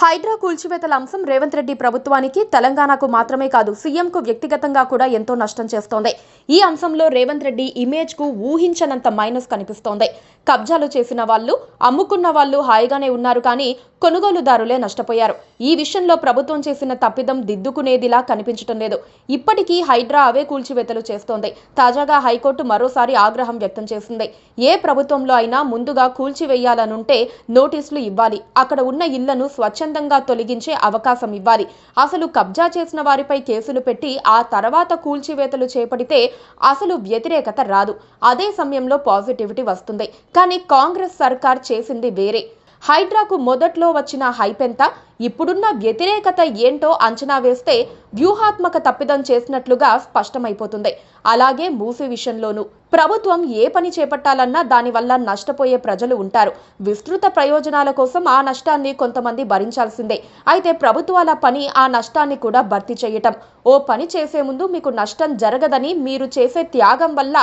హైడ్రా కూల్చివేతల అంశం రేవంత్ రెడ్డి ప్రభుత్వానికి తెలంగాణకు మాత్రమే కాదు సీఎంకు వ్యక్తిగతంగా కూడా ఎంతో నష్టం చేస్తోంది. ఈ అంశంలో రేవంత్ రెడ్డి ఇమేజ్ కు ఊహించనంత మైనస్ కనిపిస్తోంది. కబ్జాలు చేసిన వాళ్ళు, అమ్ముకున్న వాళ్ళు హాయిగానే ఉన్నారు, కానీ కొనుగోలుదారులే నష్టపోయారు. ఈ విషయంలో ప్రభుత్వం చేసిన తప్పిదం దిద్దుకునేదిలా కనిపించడం లేదు. ఇప్పటికీ హైడ్రా అవే కూల్చివేతలు చేస్తోంది. తాజాగా హైకోర్టు మరోసారి ఆగ్రహం వ్యక్తం చేసింది. ఏ ప్రభుత్వంలో అయినా ముందుగా కూల్చివేయాలనుంటే నోటీసులు ఇవ్వాలి, అక్కడ ఉన్న ఇళ్లను స్వచ్ఛందంగా తొలగించే అవకాశం ఇవ్వాలి. అసలు కబ్జా చేసిన వారిపై కేసులు పెట్టి ఆ తర్వాత కూల్చివేతలు చేపడితే అసలు వ్యతిరేకత రాదు, అదే సమయంలో పాజిటివిటీ వస్తుంది. కానీ కాంగ్రెస్ సర్కార్ చేసింది వేరే. హైడ్రాకు మొదట్లో వచ్చిన హైప్ ఎంత, ఇప్పుడున్న వ్యతిరేకత ఏంటో అంచనా వేస్తే వ్యూహాత్మక తప్పిదం చేసినట్లుగా స్పష్టమైపోతుంది. అలాగే మూసీ విషయంలోనూ ప్రభుత్వం ఏ పని చేపట్టాలన్నా దానివల్ల నష్టపోయే ప్రజలు ఉంటారు. విస్తృత ప్రయోజనాల కోసం ఆ నష్టాన్ని కొంతమంది భరించాల్సిందే. అయితే ప్రభుత్వాల పని ఆ నష్టాన్ని కూడా భర్తీ చేయటం. ఓ పని చేసే ముందు మీకు నష్టం జరగదని, మీరు చేసే త్యాగం వల్ల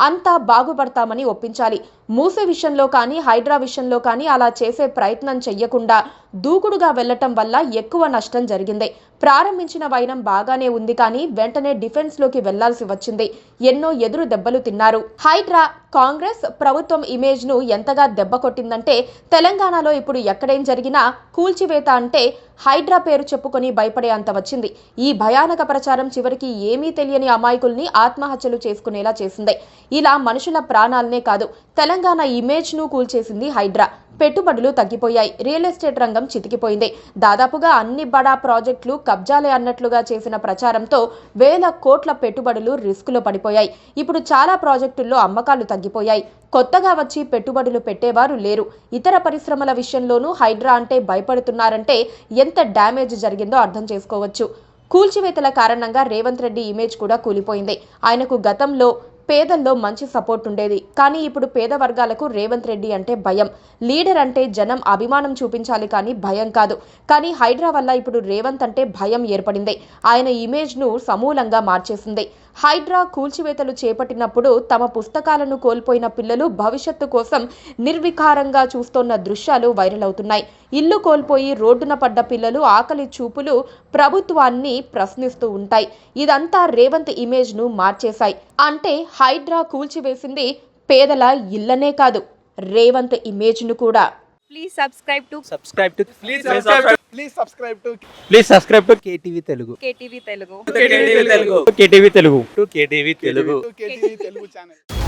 అంతా బాగుపడతామని ఒప్పించాలి. మూసీ విషయంలో కానీ హైడ్రా విషయంలో కానీ అలా చేసే ప్రయత్నం చెయ్యకుండా దూకుడుగా వెళ్లటం వల్ల ఎక్కువ నష్టం జరిగింది. ప్రారంభించిన వైనం బాగానే ఉంది, కానీ వెంటనే డిఫెన్స్ లోకి వెళ్లాల్సి వచ్చింది. ఎన్నో ఎదురు దెబ్బలు తిన్నారు. హైడ్రా కాంగ్రెస్ ప్రభుత్వం ఇమేజ్ ను ఎంతగా దెబ్బ కొట్టిందంటే, తెలంగాణలో ఇప్పుడు ఎక్కడేం జరిగినా కూల్చివేత అంటే హైడ్రా పేరు చెప్పుకొని భయపడే అంత వచ్చింది. ఈ భయానక ప్రచారం చివరికి ఏమీ తెలియని అమాయకుల్ని ఆత్మహత్యలు చేసుకునేలా చేసింది. ఇలా మనుషుల ప్రాణాలనే కాదు, తెలంగాణ ఇమేజ్ ను కూల్చేసింది హైడ్రా. పెట్టుబడులు తగ్గిపోయాయి, రియల్ ఎస్టేట్ రంగం చితికిపోయింది. దాదాపుగా అన్ని బడా ప్రాజెక్టులు కబ్జాలే అన్నట్లుగా చేసిన ప్రచారంతో వేల కోట్ల పెట్టుబడులు రిస్కులో పడిపోయాయి. ఇప్పుడు చాలా ప్రాజెక్టుల్లో అమ్మకాలు తగ్గిపోయాయి. కొత్తగా వచ్చి పెట్టుబడులు పెట్టేవారు లేరు. ఇతర పరిశ్రమల విషయంలోనూ హైడ్రా అంటే భయపడుతున్నారంటే ఎంత డ్యామేజ్ జరిగిందో అర్థం చేసుకోవచ్చు. కూల్చివేతల కారణంగా రేవంత్ రెడ్డి ఇమేజ్ కూడా కూలిపోయింది. ఆయనకు గతంలో పేదల్లో మంచి సపోర్ట్ ఉండేది, కానీ ఇప్పుడు పేద వర్గాలకు రేవంత్ రెడ్డి అంటే భయం. లీడర్ అంటే జనం అభిమానం చూపించాలి, కానీ భయం కాదు. కానీ హైడ్రా వల్ల ఇప్పుడు రేవంత్ అంటే భయం ఏర్పడింది. ఆయన ఇమేజ్ ను సమూలంగా మార్చేసింది. హైడ్రా కూల్చివేతలు చేపట్టినప్పుడు తమ పుస్తకాలను కోల్పోయిన పిల్లలు భవిష్యత్తు కోసం నిర్వికారంగా చూస్తోన్న దృశ్యాలు వైరల్ అవుతున్నాయి. ఇల్లు కోల్పోయి రోడ్డున పడ్డ పిల్లలు ఆకలి చూపులు ప్రభుత్వాన్ని ప్రశ్నిస్తూ ఉంటాయి. ఇదంతా రేవంత్ ఇమేజ్ ను మార్చేశాయి. అంటే హైడ్రా కూల్చివేసింది పేదల ఇళ్లనే కాదు, రేవంత్ ఇమేజ్ ను కూడా. Please subscribe to KTV Telugu. KTV Telugu. KTV Telugu. KTV Telugu channel.